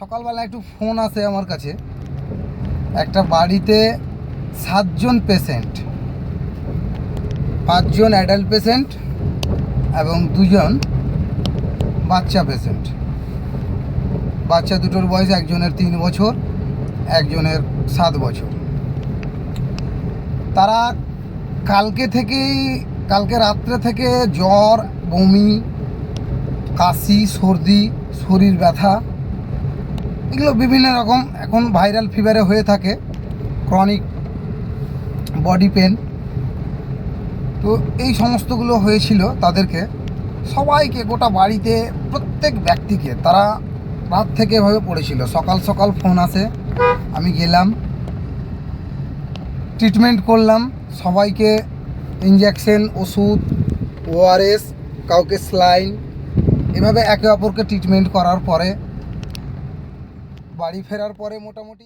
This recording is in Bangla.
সকালবেলা একটু ফোন আসে আমার কাছে, একটা বাড়িতে 7 জন পেশেন্ট, 5 জন অ্যাডাল্ট পেশেন্ট এবং 2 জন বাচ্চা পেশেন্ট। বাচ্চা দুটোর বয়স একজনের 3 বছর, একজনের 7 বছর। তারা কালকে রাত্রে থেকে জ্বর, বমি, কাশি, সর্দি, শরীর ব্যথা, এগুলো বিভিন্ন রকম এখন ভাইরাল ফিভারে হয়ে থাকে, ক্রনিক বডি পেন। তো এই সমস্তগুলো হয়েছিল তাদেরকে, সবাইকে, গোটা বাড়িতে প্রত্যেক ব্যক্তিকে তারা রাত থেকে এভাবে পড়েছিল। সকাল সকাল ফোন আসে, আমি গেলাম, ট্রিটমেন্ট করলাম, সবাইকে ইঞ্জেকশন, ওষুধ, ওআরএস, কাউকে স্লাইন, এভাবে একে অপরকে ট্রিটমেন্ট করার পরে বাড়ি ফেরার পরে মোটামুটি